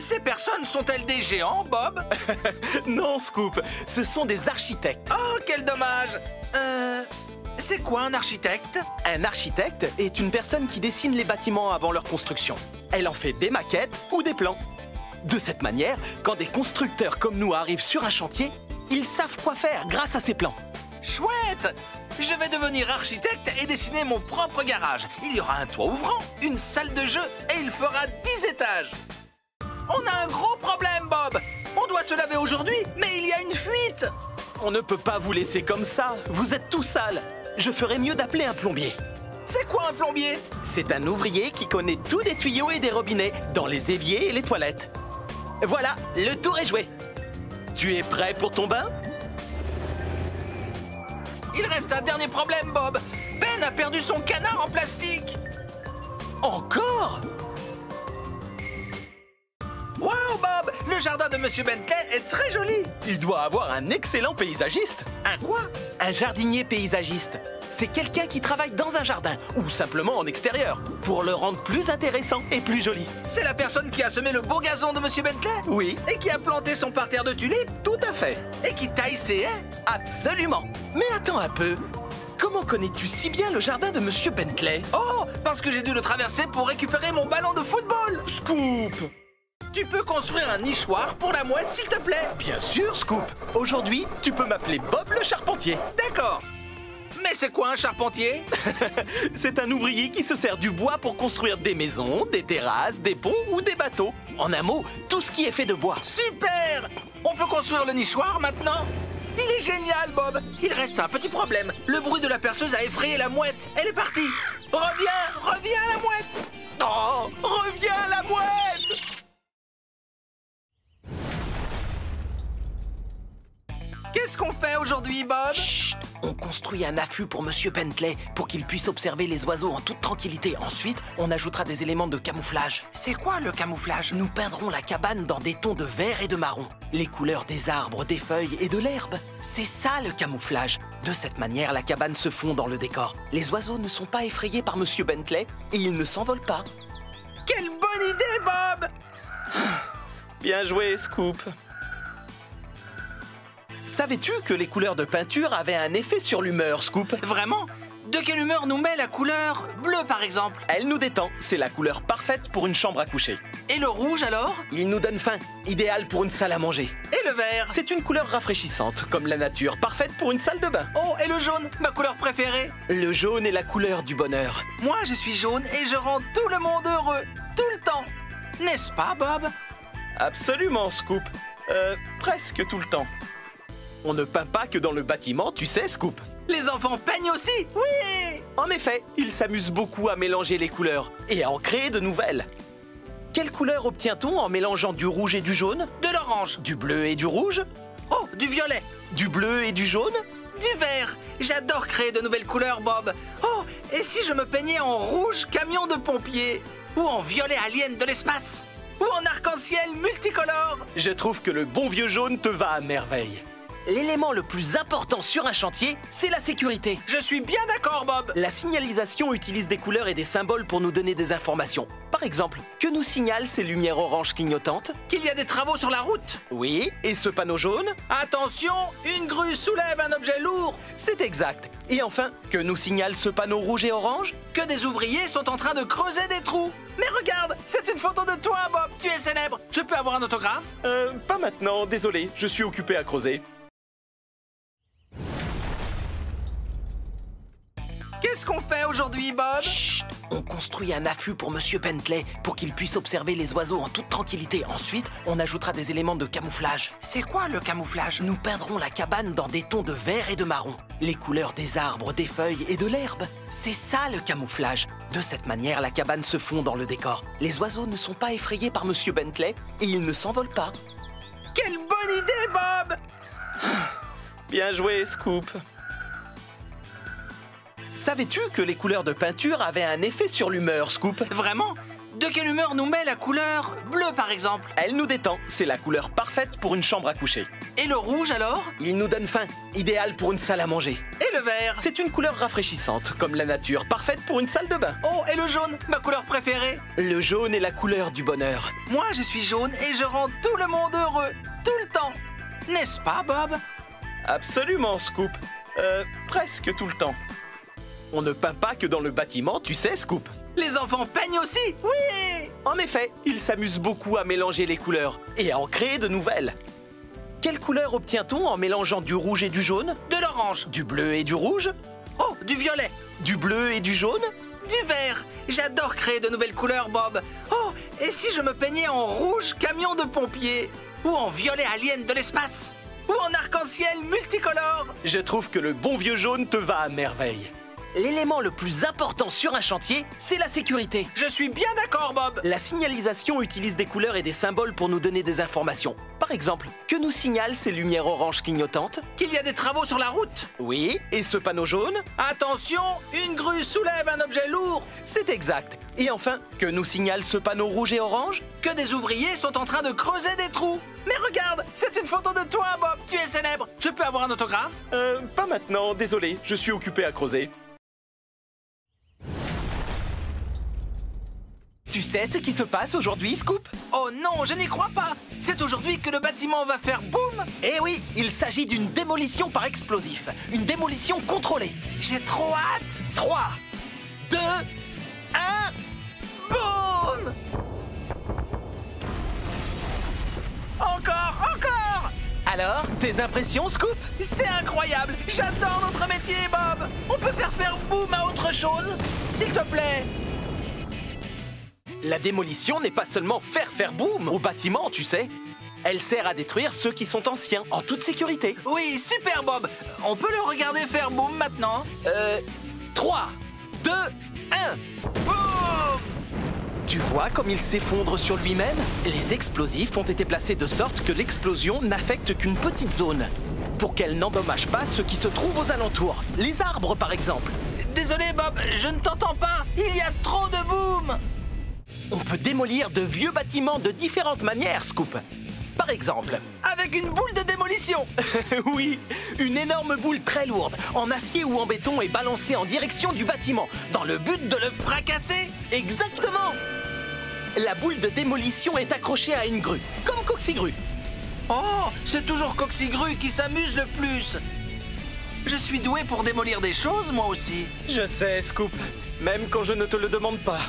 Ces personnes sont-elles des géants, Bob? Non, Scoop, ce sont des architectes. Oh, quel dommage! C'est quoi un architecte? Un architecte est une personne qui dessine les bâtiments avant leur construction. Elle en fait des maquettes ou des plans. De cette manière, quand des constructeurs comme nous arrivent sur un chantier, ils savent quoi faire grâce à ces plans. Chouette! Je vais devenir architecte et dessiner mon propre garage. Il y aura un toit ouvrant, une salle de jeu et il fera 10 étages. On a un gros problème, Bob! On doit se laver aujourd'hui, mais il y a une fuite! On ne peut pas vous laisser comme ça, vous êtes tout sale. Je ferais mieux d'appeler un plombier. C'est quoi un plombier? C'est un ouvrier qui connaît tout des tuyaux et des robinets, dans les éviers et les toilettes. Voilà, le tour est joué. Tu es prêt pour ton bain? Il reste un dernier problème, Bob. Ben a perdu son canard en plastique. Encore? Wow, Bob! Le jardin de Monsieur Bentley est très joli. Il doit avoir un excellent paysagiste. Un quoi? Un jardinier paysagiste. C'est quelqu'un qui travaille dans un jardin, ou simplement en extérieur, pour le rendre plus intéressant et plus joli. C'est la personne qui a semé le beau gazon de Monsieur Bentley? Oui. Et qui a planté son parterre de tulipes? Tout à fait. Et qui taille ses haies? Absolument. Mais attends un peu. Comment connais-tu si bien le jardin de Monsieur Bentley? Oh, parce que j'ai dû le traverser pour récupérer mon ballon de football. Scoop! Tu peux construire un nichoir pour la mouette, s'il te plaît? Bien sûr, Scoop. Aujourd'hui, tu peux m'appeler Bob le charpentier. D'accord. Mais c'est quoi un charpentier? C'est un ouvrier qui se sert du bois pour construire des maisons, des terrasses, des ponts ou des bateaux. En un mot, tout ce qui est fait de bois. Super! On peut construire le nichoir maintenant? Il est génial, Bob. Il reste un petit problème. Le bruit de la perceuse a effrayé la mouette. Elle est partie. Reviens, la mouette. Oh, reviens la mouette! Qu'est-ce qu'on fait aujourd'hui, Bob? Chut! On construit un affût pour Monsieur Bentley pour qu'il puisse observer les oiseaux en toute tranquillité. Ensuite, on ajoutera des éléments de camouflage. C'est quoi le camouflage? Nous peindrons la cabane dans des tons de vert et de marron. Les couleurs des arbres, des feuilles et de l'herbe. C'est ça le camouflage. De cette manière, la cabane se fond dans le décor. Les oiseaux ne sont pas effrayés par Monsieur Bentley et ils ne s'envolent pas. Quelle bonne idée, Bob! Bien joué, Scoop. Savais-tu que les couleurs de peinture avaient un effet sur l'humeur, Scoop? Vraiment? De quelle humeur nous met la couleur bleue, par exemple? Elle nous détend, c'est la couleur parfaite pour une chambre à coucher. Et le rouge, alors? Il nous donne faim, idéal pour une salle à manger. Et le vert? C'est une couleur rafraîchissante, comme la nature, parfaite pour une salle de bain. Oh, et le jaune, ma couleur préférée? Le jaune est la couleur du bonheur. Moi, je suis jaune et je rends tout le monde heureux, tout le temps. N'est-ce pas, Bob? Absolument, Scoop. Presque tout le temps. On ne peint pas que dans le bâtiment, tu sais, Scoop. Les enfants peignent aussi? Oui! En effet, ils s'amusent beaucoup à mélanger les couleurs et à en créer de nouvelles. Quelle couleur obtient-on en mélangeant du rouge et du jaune? De l'orange. Du bleu et du rouge? Oh, du violet. Du bleu et du jaune? Du vert. J'adore créer de nouvelles couleurs, Bob. Oh, et si je me peignais en rouge camion de pompier? Ou en violet alien de l'espace? Ou en arc-en-ciel multicolore? Je trouve que le bon vieux jaune te va à merveille. L'élément le plus important sur un chantier, c'est la sécurité. Je suis bien d'accord, Bob. La signalisation utilise des couleurs et des symboles pour nous donner des informations. Par exemple, que nous signalent ces lumières oranges clignotantes? Qu'il y a des travaux sur la route. Oui, et ce panneau jaune? Attention, une grue soulève un objet lourd. C'est exact. Et enfin, que nous signale ce panneau rouge et orange? Que des ouvriers sont en train de creuser des trous. Mais regarde, c'est une photo de toi, Bob. Tu es célèbre. Je peux avoir un autographe? Pas maintenant, désolé, je suis occupé à creuser. Qu'est-ce qu'on fait aujourd'hui, Bob? Chut! On construit un affût pour Monsieur Bentley pour qu'il puisse observer les oiseaux en toute tranquillité. Ensuite, on ajoutera des éléments de camouflage. C'est quoi le camouflage? Nous peindrons la cabane dans des tons de vert et de marron. Les couleurs des arbres, des feuilles et de l'herbe. C'est ça le camouflage. De cette manière, la cabane se fond dans le décor. Les oiseaux ne sont pas effrayés par Monsieur Bentley et ils ne s'envolent pas. Quelle bonne idée, Bob! Bien joué, Scoop. Savais-tu que les couleurs de peinture avaient un effet sur l'humeur, Scoop? Vraiment? De quelle humeur nous met la couleur bleue, par exemple? Elle nous détend, c'est la couleur parfaite pour une chambre à coucher. Et le rouge alors? Il nous donne faim, idéal pour une salle à manger. Et le vert? C'est une couleur rafraîchissante, comme la nature, parfaite pour une salle de bain. Oh, et le jaune, ma couleur préférée? Le jaune est la couleur du bonheur. Moi, je suis jaune et je rends tout le monde heureux, tout le temps. N'est-ce pas, Bob? Absolument, Scoop. Presque tout le temps. On ne peint pas que dans le bâtiment, tu sais, Scoop. Les enfants peignent aussi? Oui! En effet, ils s'amusent beaucoup à mélanger les couleurs et à en créer de nouvelles. Quelle couleur obtient-on en mélangeant du rouge et du jaune? De l'orange. Du bleu et du rouge? Oh, du violet. Du bleu et du jaune? Du vert. J'adore créer de nouvelles couleurs, Bob. Oh, et si je me peignais en rouge camion de pompiers? Ou en violet alien de l'espace? Ou en arc-en-ciel multicolore? Je trouve que le bon vieux jaune te va à merveille. L'élément le plus important sur un chantier, c'est la sécurité. Je suis bien d'accord, Bob. La signalisation utilise des couleurs et des symboles pour nous donner des informations. Par exemple, que nous signalent ces lumières oranges clignotantes? Qu'il y a des travaux sur la route. Oui, et ce panneau jaune? Attention, une grue soulève un objet lourd. C'est exact. Et enfin, que nous signale ce panneau rouge et orange? Que des ouvriers sont en train de creuser des trous. Mais regarde, c'est une photo de toi, Bob. Tu es célèbre. Je peux avoir un autographe? Pas maintenant, désolé, je suis occupé à creuser. Tu sais ce qui se passe aujourd'hui, Scoop? Oh non, je n'y crois pas. C'est aujourd'hui que le bâtiment va faire boum. Eh oui, il s'agit d'une démolition par explosif. Une démolition contrôlée. J'ai trop hâte. 3, 2, 1... Boum! Encore! Alors, tes impressions, Scoop? C'est incroyable. J'adore notre métier, Bob. On peut faire boum à autre chose? S'il te plaît. La démolition n'est pas seulement faire boum au bâtiment, tu sais. Elle sert à détruire ceux qui sont anciens, en toute sécurité. Oui, super, Bob. On peut le regarder faire boum maintenant? 3, 2, 1... Boum! Tu vois comme il s'effondre sur lui-même? Les explosifs ont été placés de sorte que l'explosion n'affecte qu'une petite zone, pour qu'elle n'endommage pas ceux qui se trouvent aux alentours. Les arbres, par exemple. Désolé, Bob, je ne t'entends pas. Il y a trop de boum. On peut démolir de vieux bâtiments de différentes manières, Scoop. Par exemple... Avec une boule de démolition. Oui, une énorme boule très lourde, en acier ou en béton, est balancée en direction du bâtiment, dans le but de le fracasser. Exactement. La boule de démolition est accrochée à une grue, comme Coxigru. Oh, c'est toujours Coxigru qui s'amuse le plus. Je suis doué pour démolir des choses, moi aussi. Je sais, Scoop, même quand je ne te le demande pas.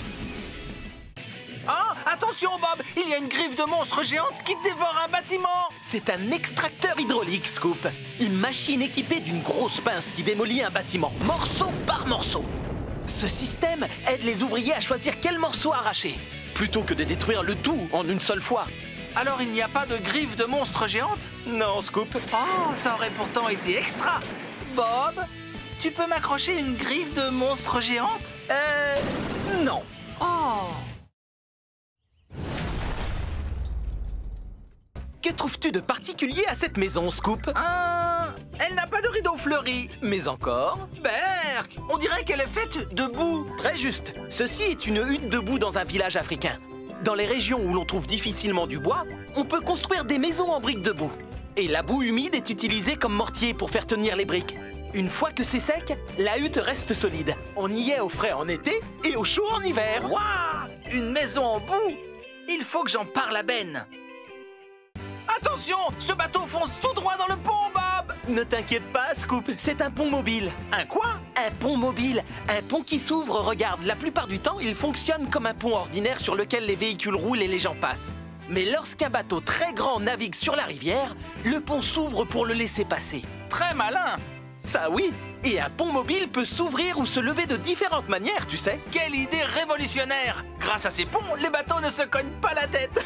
Oh, attention, Bob, il y a une griffe de monstre géante qui dévore un bâtiment. C'est un extracteur hydraulique, Scoop. Une machine équipée d'une grosse pince qui démolit un bâtiment, morceau par morceau. Ce système aide les ouvriers à choisir quel morceau arracher, plutôt que de détruire le tout en une seule fois. Alors il n'y a pas de griffe de monstre géante? Non, Scoop. Oh, ça aurait pourtant été extra. Bob, tu peux m'accrocher une griffe de monstre géante? Non. Oh. Que trouves-tu de particulier à cette maison, Scoop? Elle n'a pas de rideau fleuri. Mais encore? Berk, on dirait qu'elle est faite de boue. Très juste. Ceci est une hutte de boue dans un village africain. Dans les régions où l'on trouve difficilement du bois, on peut construire des maisons en briques de boue. Et la boue humide est utilisée comme mortier pour faire tenir les briques. Une fois que c'est sec, la hutte reste solide. On y est au frais en été et au chaud en hiver. Waouh! Une maison en boue. Il faut que j'en parle à Ben. Attention, ce bateau fonce tout droit dans le pont, Bob. Ne t'inquiète pas, Scoop, c'est un pont mobile. Un quoi? Un pont mobile. Un pont qui s'ouvre, regarde, la plupart du temps, il fonctionne comme un pont ordinaire sur lequel les véhicules roulent et les gens passent. Mais lorsqu'un bateau très grand navigue sur la rivière, le pont s'ouvre pour le laisser passer. Très malin. Ça oui. Et un pont mobile peut s'ouvrir ou se lever de différentes manières, tu sais. Quelle idée révolutionnaire! Grâce à ces ponts, les bateaux ne se cognent pas la tête.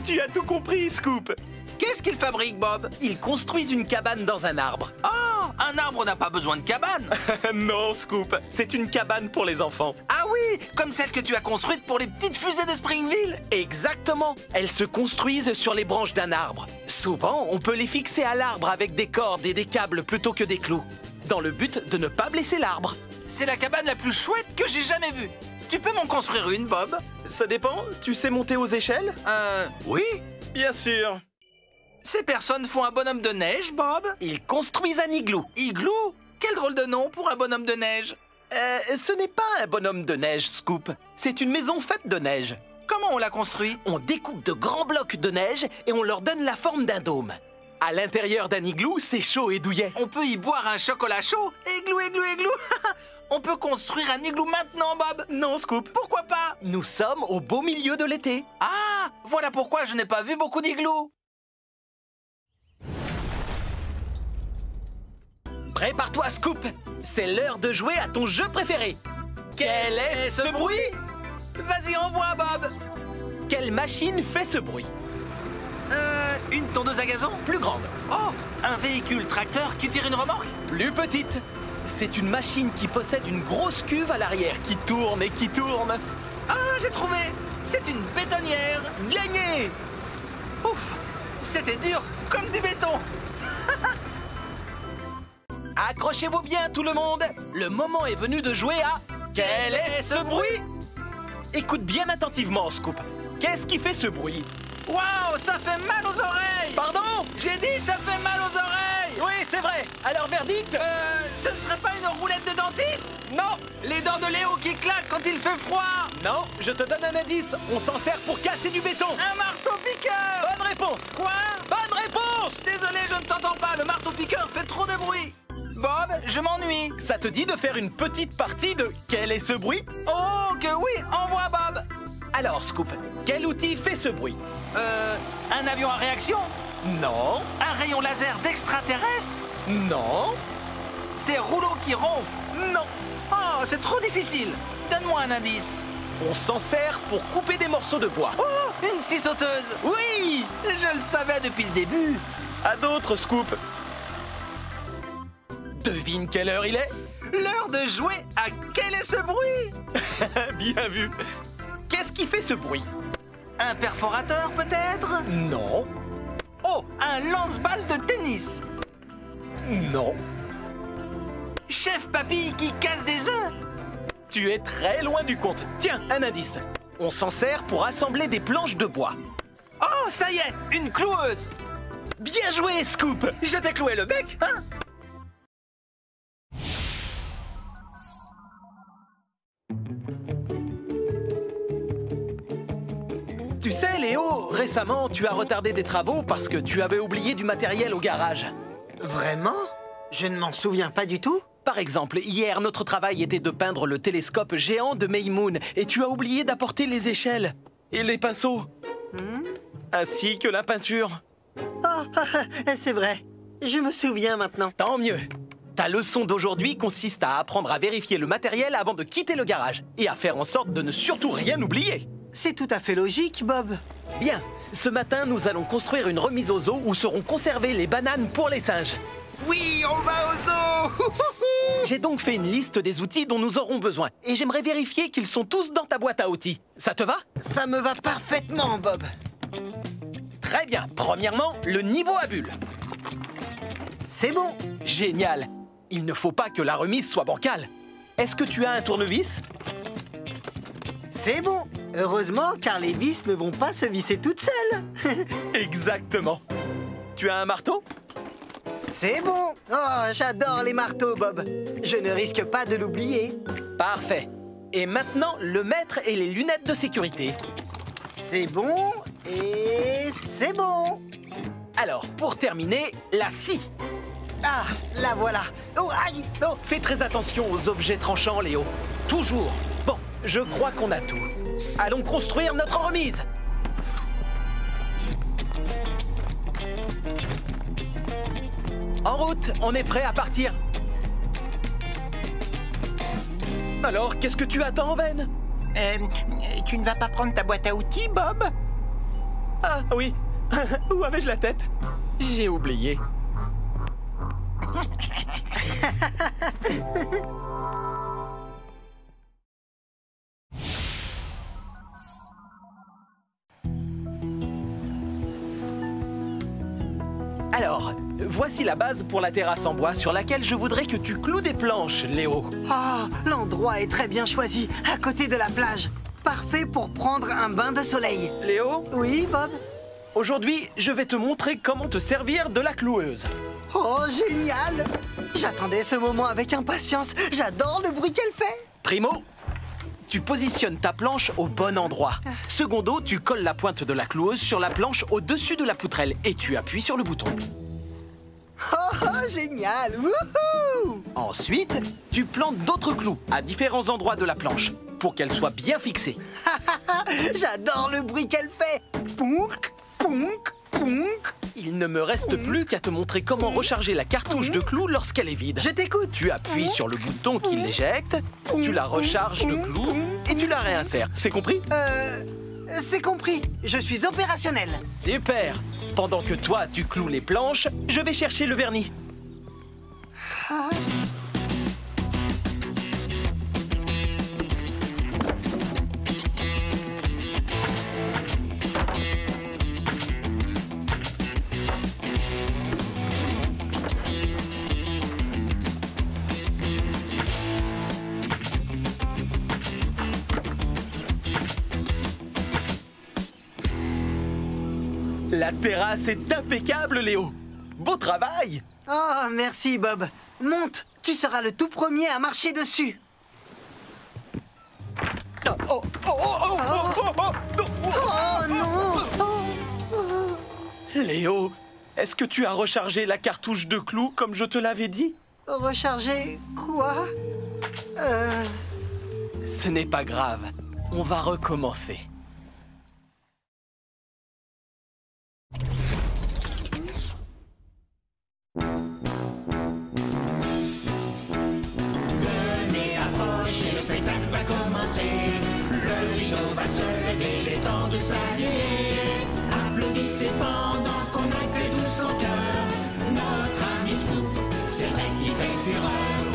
Tu as tout compris, Scoop. Qu'est-ce qu'ils fabriquent, Bob? Ils construisent une cabane dans un arbre. Oh, un arbre n'a pas besoin de cabane. Non, Scoop, c'est une cabane pour les enfants. Ah oui, comme celle que tu as construite pour les petites fusées de Springville. Exactement. Elles se construisent sur les branches d'un arbre. Souvent, on peut les fixer à l'arbre avec des cordes et des câbles plutôt que des clous, dans le but de ne pas blesser l'arbre. C'est la cabane la plus chouette que j'ai jamais vue. Tu peux m'en construire une, Bob? Ça dépend. Tu sais monter aux échelles? Oui. Bien sûr. Ces personnes font un bonhomme de neige, Bob? Ils construisent un igloo. Igloo? Quel drôle de nom pour un bonhomme de neige. Ce n'est pas un bonhomme de neige, Scoop. C'est une maison faite de neige. Comment on l'a construit? On découpe de grands blocs de neige et on leur donne la forme d'un dôme. À l'intérieur d'un igloo, c'est chaud et douillet. On peut y boire un chocolat chaud? Igloo, igloo, igloo. On peut construire un igloo maintenant, Bob? Non, Scoop. Pourquoi pas? Nous sommes au beau milieu de l'été. Ah, voilà pourquoi je n'ai pas vu beaucoup d'igloos. Prépare-toi, Scoop. C'est l'heure de jouer à ton jeu préféré. Quel est ce bruit? Vas-y, envoie, Bob. Quelle machine fait ce bruit? Une tondeuse à gazon? Plus grande. Oh, un véhicule tracteur qui tire une remorque? Plus petite. C'est une machine qui possède une grosse cuve à l'arrière qui tourne et qui tourne. Ah, j'ai trouvé. C'est une bétonnière. Gagné! Ouf, c'était dur comme du béton. Accrochez-vous bien, tout le monde. Le moment est venu de jouer à Quel est ce bruit? Écoute bien attentivement, Scoop. Qu'est-ce qui fait ce bruit? Waouh, ça fait mal aux oreilles. Pardon? J'ai dit ça fait mal aux oreilles. Oui, c'est vrai. Alors, verdict? Ce ne serait pas une roulette de dentiste? Non. Les dents de Léo qui claquent quand il fait froid? Non, je te donne un indice. On s'en sert pour casser du béton. Un marteau-piqueur. Bonne réponse. Quoi? Bonne réponse. Désolé, je ne t'entends pas. Le marteau-piqueur fait trop de bruit. Bob, je m'ennuie. Ça te dit de faire une petite partie de Quel est ce bruit? Oh, que oui, envoie Bob. Alors, Scoop, quel outil fait ce bruit? Un avion à réaction? Non. Un rayon laser d'extraterrestre? Non. Ces rouleaux qui ronflent? Non. Oh, c'est trop difficile. Donne-moi un indice. On s'en sert pour couper des morceaux de bois. Oh, une scie sauteuse. Oui. Je le savais depuis le début. À d'autres, Scoop. Devine quelle heure il est? L'heure de jouer à Quel est ce bruit? Bien vu. Qu'est-ce qui fait ce bruit? Un perforateur, peut-être? Non. Oh, un lance-balles de tennis. Non. Chef Papy qui casse des œufs. Tu es très loin du compte. Tiens, un indice. On s'en sert pour assembler des planches de bois. Oh, ça y est, une cloueuse. Bien joué, Scoop. Je t'ai cloué le bec, hein? Tu sais, Léo, récemment, tu as retardé des travaux parce que tu avais oublié du matériel au garage. Vraiment? Je ne m'en souviens pas du tout. Par exemple, hier, notre travail était de peindre le télescope géant de Maymoon et tu as oublié d'apporter les échelles et les pinceaux, ainsi que la peinture. Oh, c'est vrai. Je me souviens maintenant. Tant mieux. Ta leçon d'aujourd'hui consiste à apprendre à vérifier le matériel avant de quitter le garage et à faire en sorte de ne surtout rien oublier. C'est tout à fait logique, Bob. Bien, ce matin, nous allons construire une remise au zoo où seront conservées les bananes pour les singes. Oui, on va au zoo. J'ai donc fait une liste des outils dont nous aurons besoin et j'aimerais vérifier qu'ils sont tous dans ta boîte à outils. Ça te va? Ça me va parfaitement, Bob. Très bien. Premièrement, le niveau à bulles. C'est bon. Génial. Il ne faut pas que la remise soit bancale. Est-ce que tu as un tournevis? C'est bon. Heureusement, car les vis ne vont pas se visser toutes seules. Exactement. Tu as un marteau? C'est bon. Oh, j'adore les marteaux, Bob. Je ne risque pas de l'oublier. Parfait. Et maintenant, le mètre et les lunettes de sécurité. C'est bon et c'est bon. Alors, pour terminer, la scie. Ah, la voilà. Oh, aïe. Oh, fais très attention aux objets tranchants, Léo. Toujours. Bon, je crois qu'on a tout. Allons construire notre remise. En route, on est prêt à partir. Alors, qu'est-ce que tu attends, Ben? Tu ne vas pas prendre ta boîte à outils, Bob? Ah, oui. Où avais-je la tête? J'ai oublié. Alors, voici la base pour la terrasse en bois sur laquelle je voudrais que tu cloues des planches, Léo. Ah, l'endroit est très bien choisi, à côté de la plage. Parfait pour prendre un bain de soleil. Léo, Oui, Bob? Aujourd'hui, je vais te montrer comment te servir de la cloueuse. Oh, génial! J'attendais ce moment avec impatience. J'adore le bruit qu'elle fait. Primo, tu positionnes ta planche au bon endroit. Secondo, tu colles la pointe de la cloueuse sur la planche au-dessus de la poutrelle et tu appuies sur le bouton. Oh, génial! Wouhou! Ensuite, tu plantes d'autres clous à différents endroits de la planche pour qu'elle soit bien fixée. J'adore le bruit qu'elle fait. Pounk, pounk, pounk. Il ne me reste plus qu'à te montrer comment recharger la cartouche de clous lorsqu'elle est vide. Je t'écoute. Tu appuies sur le bouton qui l'éjecte, tu la recharges de clous et tu la réinsères. C'est compris? C'est compris. Je suis opérationnel. Super! Pendant que toi, tu cloues les planches, je vais chercher le vernis. La terrasse est impeccable, Léo. Beau travail! Oh, merci, Bob. Monte, tu seras le tout premier à marcher dessus. Oh non! Léo, est-ce que tu as rechargé la cartouche de clous comme je te l'avais dit? Recharger quoi? Ce n'est pas grave. On va recommencer. Le rideau va se lever, il est temps de saluer. Applaudissez pendant qu'on accueille tout son cœur notre ami Scoop, c'est vrai qu'il fait fureur.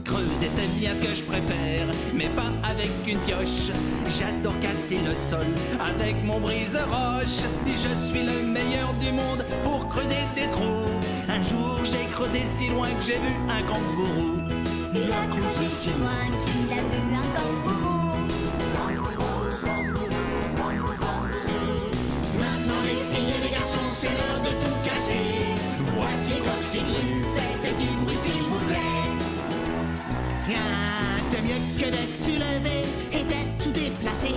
Creuser, c'est bien ce que je préfère, mais pas avec une pioche. J'adore casser le sol avec mon brise-roche. Je suis le meilleur du monde pour creuser des trous. Un jour, j'ai creusé si loin que j'ai vu un kangourou. Il a creusé si loin qu'il a vu un kangourou. Maintenant les filles et les garçons, c'est l'heure de tout casser. Voici Coxigru, faites du bruit s'il vous plaît. Rien de mieux que de soulever et d'être tout déplacé.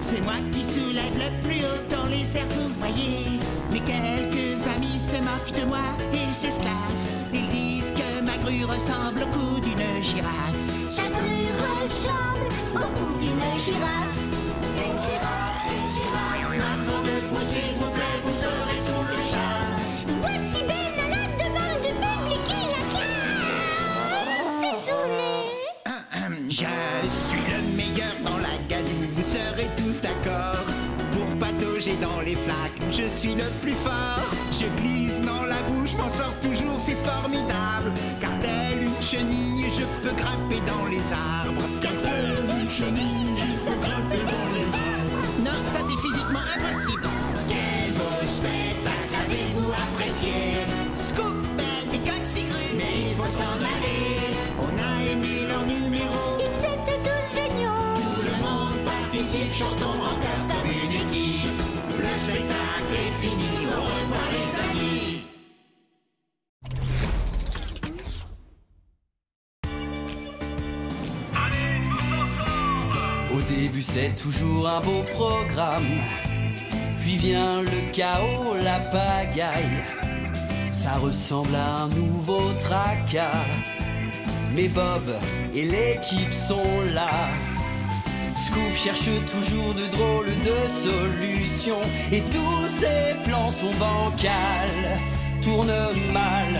C'est moi qui soulève le plus haut dans les airs que vous voyez. Mais quelques amis se moquent de moi et s'esclaffent. Ils disent que ma grue ressemble au cou d'une girafe. Sa grue ressemble au cou d'une girafe. Une girafe, une girafe. Maintenant debout s'il vous plaît, vous serez sous le charme. Voici Ben à la demande du public qui la vient. Désolé. Je suis le meilleur dans la gadoue, vous serez tous d'accord. Pour patauger dans les flaques, je suis le plus fort. Je glisse dans la bouche, m'en sors toujours, c'est formidable. Car telle une chenille, je peux grimper dans les arbres. Car telle une chenille, il peut grimper dans les arbres. Non, ça c'est physiquement impossible. Quel beau spectacle avez-vous apprécié? Scoop, Ben et Coxigru. Mais il faut s'en aller. On a aimé leur numéro. Ils étaient tous géniaux. Tout le monde participe, chantons en chœur comme une équipe. Le spectacle est fini, au revoir les amis. Au début c'est toujours un beau programme, puis vient le chaos, la pagaille. Ça ressemble à un nouveau tracas, mais Bob et l'équipe sont là. Scoop cherche toujours de drôles de solutions, et tous ses plans sont bancals, tournent mal.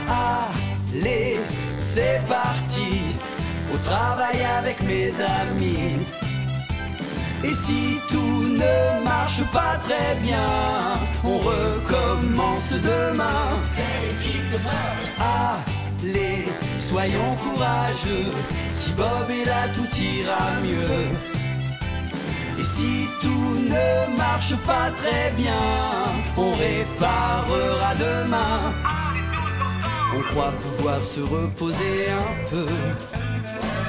Allez, c'est parti, au travail avec mes amis. Et si tout ne marche pas très bien, on recommence demain. C'est l'équipe de Bob. Allez, soyons courageux, si Bob est là tout ira mieux. Et si tout ne marche pas très bien, on réparera demain. On croit pouvoir se reposer un peu,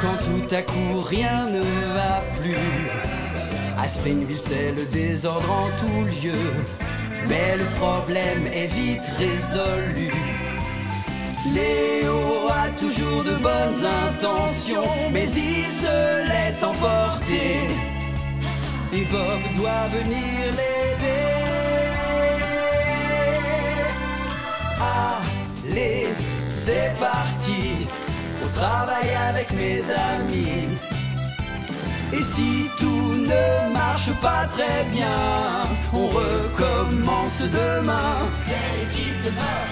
quand tout à coup rien ne va plus. À Springville, c'est le désordre en tout lieu, mais le problème est vite résolu. Léo a toujours de bonnes intentions, mais il se laisse emporter. Et Bob doit venir l'aider. Allez, c'est parti, au travail avec mes amis. Et si tout ne marche pas très bien, on recommence demain. C'est l'équipe de Bob.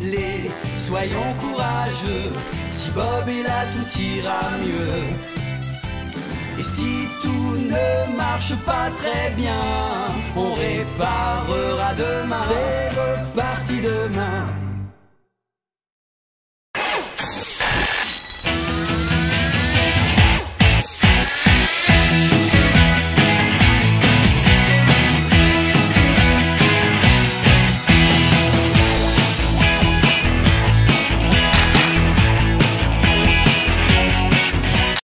Allez, soyons courageux, si Bob est là, tout ira mieux. Et si tout ne marche pas très bien, on réparera demain. C'est reparti demain.